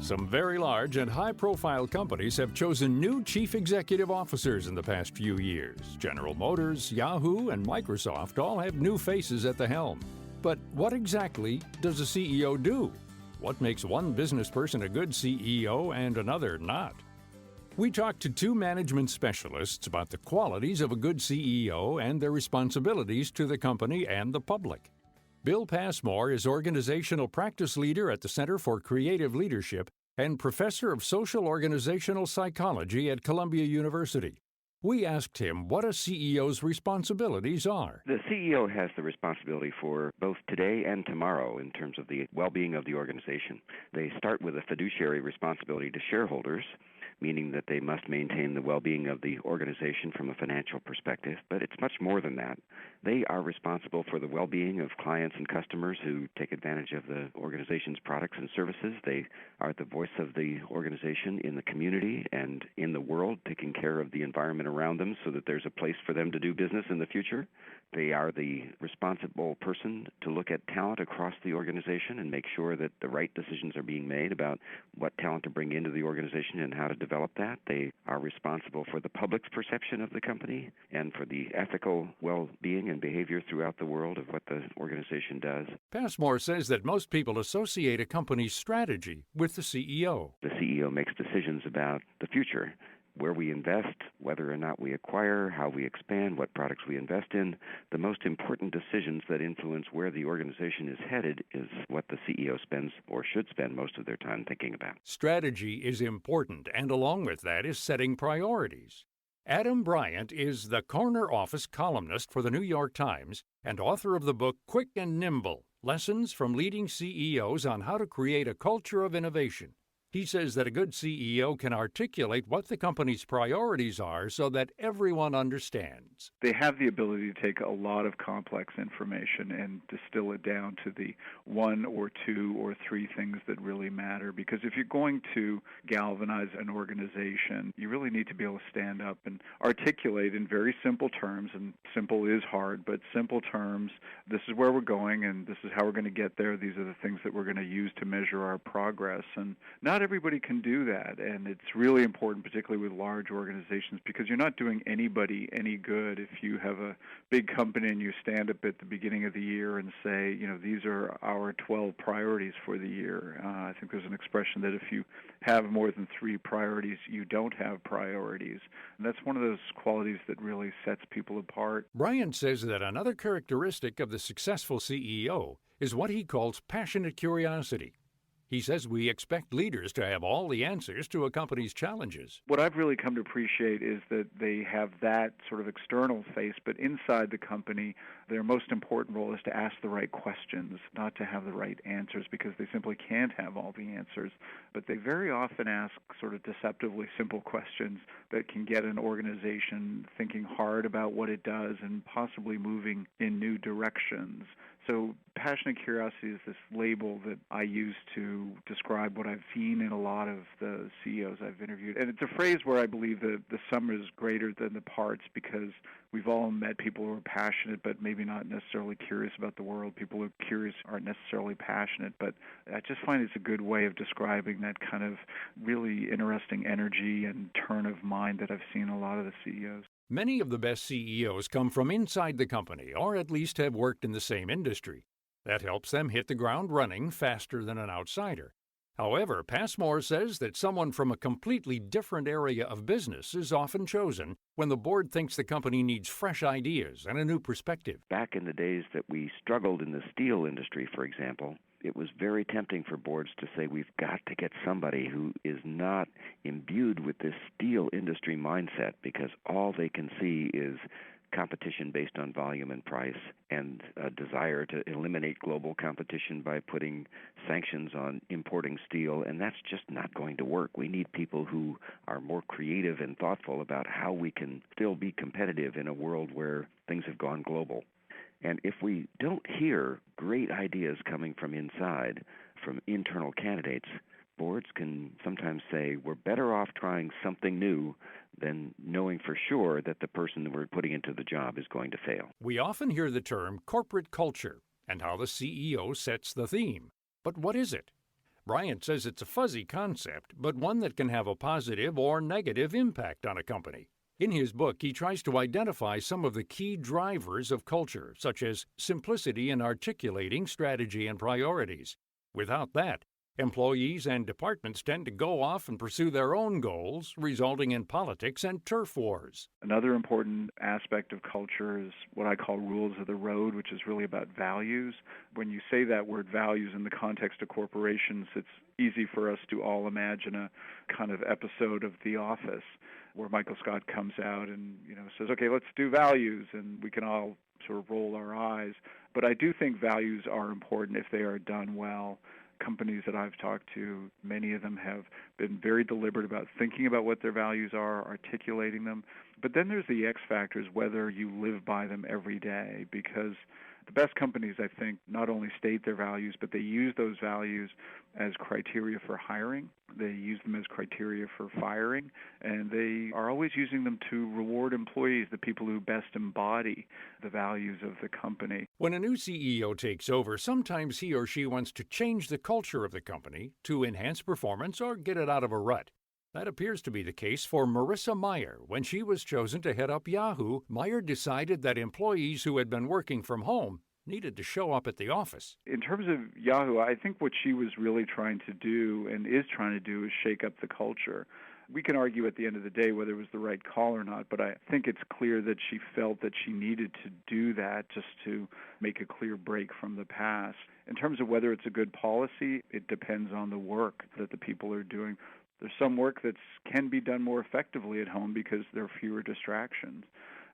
Some very large and high-profile companies have chosen new chief executive officers in the past few years. General Motors, Yahoo, and Microsoft all have new faces at the helm. But what exactly does a CEO do? What makes one business person a good CEO and another not? We talked to two management specialists about the qualities of a good CEO and their responsibilities to the company and the public. Bill Passmore is Organizational Practice Leader at the Center for Creative Leadership and Professor of Social Organizational Psychology at Columbia University. We asked him what a CEO's responsibilities are. The CEO has the responsibility for both today and tomorrow in terms of the well-being of the organization. They start with a fiduciary responsibility to shareholders, meaning that they must maintain the well-being of the organization from a financial perspective. But it's much more than that. They are responsible for the well-being of clients and customers who take advantage of the organization's products and services. They are the voice of the organization in the community and in the world, taking care of the environment around them so that there's a place for them to do business in the future. They are the responsible person to look at talent across the organization and make sure that the right decisions are being made about what talent to bring into the organization and how to develop that. They are responsible for the public's perception of the company and for the ethical well-being and behavior throughout the world of what the organization does. Passmore says that most people associate a company's strategy with the CEO. The CEO makes decisions about the future, where we invest, whether or not we acquire, how we expand, what products we invest in. The most important decisions that influence where the organization is headed is what the CEO spends or should spend most of their time thinking about. Strategy is important, and along with that is setting priorities. Adam Bryant is the corner office columnist for the New York Times and author of the book Quick and Nimble: Lessons from Leading CEOs on How to Create a Culture of Innovation. He says that a good CEO can articulate what the company's priorities are so that everyone understands. They have the ability to take a lot of complex information and distill it down to the one or two or three things that really matter. Because if you're going to galvanize an organization, you really need to be able to stand up and articulate in very simple terms, and simple is hard, but simple terms, this is where we're going and this is how we're going to get there. These are the things that we're going to use to measure our progress. And not everybody can do that, and it's really important, particularly with large organizations, because you're not doing anybody any good if you have a big company and you stand up at the beginning of the year and say, these are our 12 priorities for the year. I think there's an expression that if you have more than 3 priorities, you don't have priorities. And that's one of those qualities that really sets people apart. Bryant says that another characteristic of the successful CEO is what he calls passionate curiosity. He says we expect leaders to have all the answers to a company's challenges. What I've really come to appreciate is that they have that sort of external face, but inside the company, their most important role is to ask the right questions, not to have the right answers, because they simply can't have all the answers. But they very often ask sort of deceptively simple questions that can get an organization thinking hard about what it does and possibly moving in new directions. So passionate curiosity is this label that I use to describe what I've seen in a lot of the CEOs I've interviewed. And it's a phrase where I believe that the sum is greater than the parts, because we've all met people who are passionate but maybe not necessarily curious about the world. People who are curious aren't necessarily passionate. But I just find it's a good way of describing that kind of really interesting energy and turn of mind that I've seen in a lot of the CEOs. Many of the best CEOs come from inside the company, or at least have worked in the same industry. That helps them hit the ground running faster than an outsider. However, Passmore says that someone from a completely different area of business is often chosen when the board thinks the company needs fresh ideas and a new perspective. Back in the days that we struggled in the steel industry, for example, it was very tempting for boards to say, we've got to get somebody who is not imbued with this steel industry mindset, because all they can see is competition based on volume and price, and a desire to eliminate global competition by putting sanctions on importing steel, and that's just not going to work. We need people who are more creative and thoughtful about how we can still be competitive in a world where things have gone global. And if we don't hear great ideas coming from inside, from internal candidates, boards can sometimes say, we're better off trying something new than knowing for sure that the person that we're putting into the job is going to fail. We often hear the term corporate culture and how the CEO sets the theme. But what is it? Bryant says it's a fuzzy concept, but one that can have a positive or negative impact on a company. In his book, he tries to identify some of the key drivers of culture, such as simplicity in articulating strategy and priorities. Without that, employees and departments tend to go off and pursue their own goals, resulting in politics and turf wars. Another important aspect of culture is what I call rules of the road, which is really about values. When you say that word values in the context of corporations, it's easy for us to all imagine a kind of episode of The Office where Michael Scott comes out and says, okay, let's do values, and we can all sort of roll our eyes. But I do think values are important if they are done well. Companies that I've talked to, many of them have been very deliberate about thinking about what their values are, articulating them. But then there's the X factors, whether you live by them every day, because the best companies, I think, not only state their values, but they use those values as criteria for hiring. They use them as criteria for firing, and they are always using them to reward employees, the people who best embody the values of the company. When a new CEO takes over, sometimes he or she wants to change the culture of the company to enhance performance or get it out of a rut. That appears to be the case for Marissa Mayer. When she was chosen to head up Yahoo, Mayer decided that employees who had been working from home needed to show up at the office. In terms of Yahoo, I think what she was really trying to do and is trying to do is shake up the culture. We can argue at the end of the day whether it was the right call or not, but I think it's clear that she felt that she needed to do that just to make a clear break from the past. In terms of whether it's a good policy, it depends on the work that the people are doing. There's some work that can be done more effectively at home because there are fewer distractions.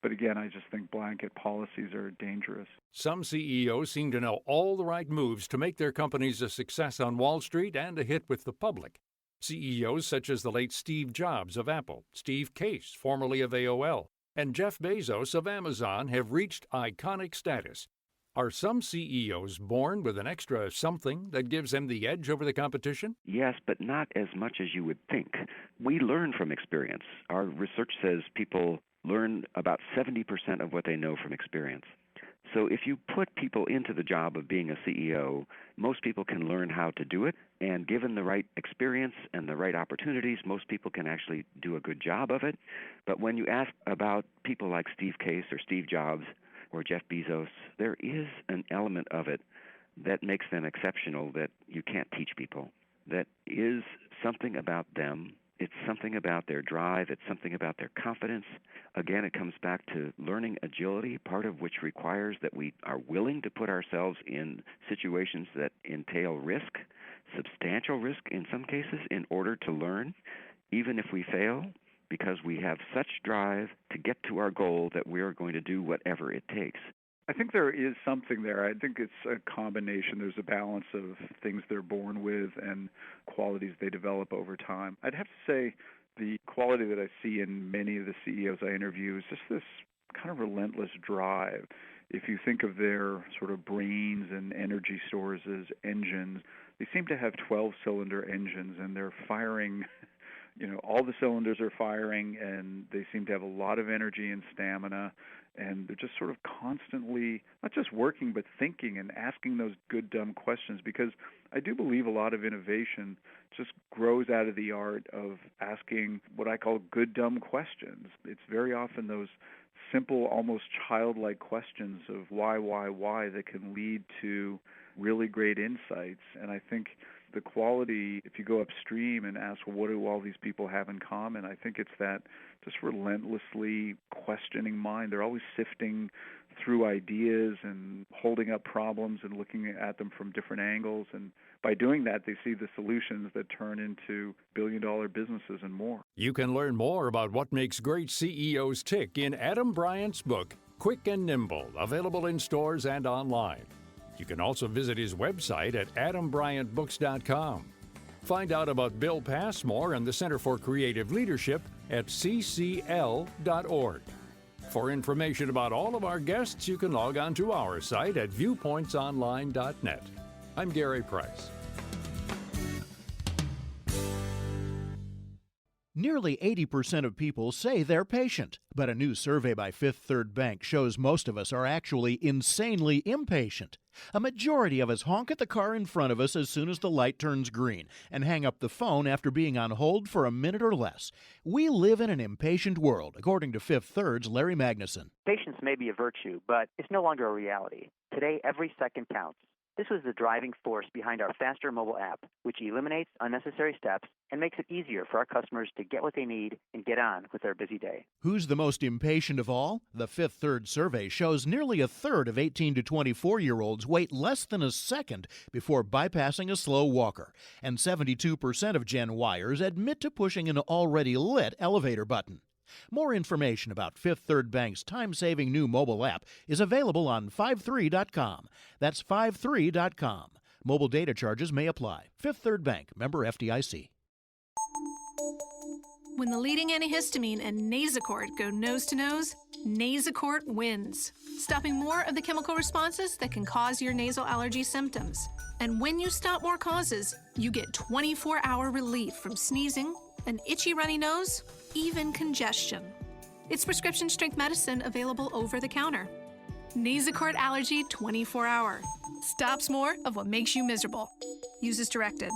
But again, I just think blanket policies are dangerous. Some CEOs seem to know all the right moves to make their companies a success on Wall Street and a hit with the public. CEOs such as the late Steve Jobs of Apple, Steve Case, formerly of AOL, and Jeff Bezos of Amazon have reached iconic status. Are some CEOs born with an extra something that gives them the edge over the competition? Yes, but not as much as you would think. We learn from experience. Our research says people learn about 70% of what they know from experience. So if you put people into the job of being a CEO, most people can learn how to do it, and given the right experience and the right opportunities, most people can actually do a good job of it. But when you ask about people like Steve Case or Steve Jobs or Jeff Bezos, there is an element of it that makes them exceptional that you can't teach people. That is something about them. It's something about their drive. It's something about their confidence. Again, it comes back to learning agility, part of which requires that we are willing to put ourselves in situations that entail risk, substantial risk in some cases, in order to learn, even if we fail, because we have such drive to get to our goal that we are going to do whatever it takes. I think there is something there. I think it's a combination. There's a balance of things they're born with and qualities they develop over time. I'd have to say the quality that I see in many of the CEOs I interview is just this kind of relentless drive. If you think of their sort of brains and energy stores as engines, they seem to have 12-cylinder engines, and they're firing, all the cylinders are firing, and they seem to have a lot of energy and stamina. And they're just sort of constantly, not just working, but thinking and asking those good, dumb questions, because I do believe a lot of innovation just grows out of the art of asking what I call good, dumb questions. It's very often those simple, almost childlike questions of why that can lead to really great insights. And I think the quality, if you go upstream and ask, well, what do all these people have in common? I think it's that just relentlessly questioning mind. They're always sifting through ideas and holding up problems and looking at them from different angles. And by doing that, they see the solutions that turn into billion-dollar businesses and more. You can learn more about what makes great CEOs tick in Adam Bryant's book, Quick and Nimble, available in stores and online. You can also visit his website at adambryantbooks.com. Find out about Bill Passmore and the Center for Creative Leadership at ccl.org. For information about all of our guests, you can log on to our site at viewpointsonline.net. I'm Gary Price. Nearly 80% of people say they're patient, but a new survey by Fifth Third Bank shows most of us are actually insanely impatient. A majority of us honk at the car in front of us as soon as the light turns green and hang up the phone after being on hold for a minute or less. We live in an impatient world, according to Fifth Third's Larry Magnuson. Patience may be a virtue, but it's no longer a reality. Today, every second counts. This was the driving force behind our Faster mobile app, which eliminates unnecessary steps and makes it easier for our customers to get what they need and get on with their busy day. Who's the most impatient of all? The Fifth Third survey shows nearly a third of 18 to 24-year-olds wait less than a second before bypassing a slow walker. And 72% of Gen Yers admit to pushing an already lit elevator button. More information about Fifth Third Bank's time-saving new mobile app is available on 53.com. That's 53.com. Mobile data charges may apply. Fifth Third Bank, member FDIC. When the leading antihistamine and Nasacort go nose-to-nose, Nasacort wins, stopping more of the chemical responses that can cause your nasal allergy symptoms. And when you stop more causes, you get 24-hour relief from sneezing, an itchy runny nose, even congestion. It's prescription-strength medicine available over the counter. Nasacort Allergy 24-Hour. Stops more of what makes you miserable. Use as directed.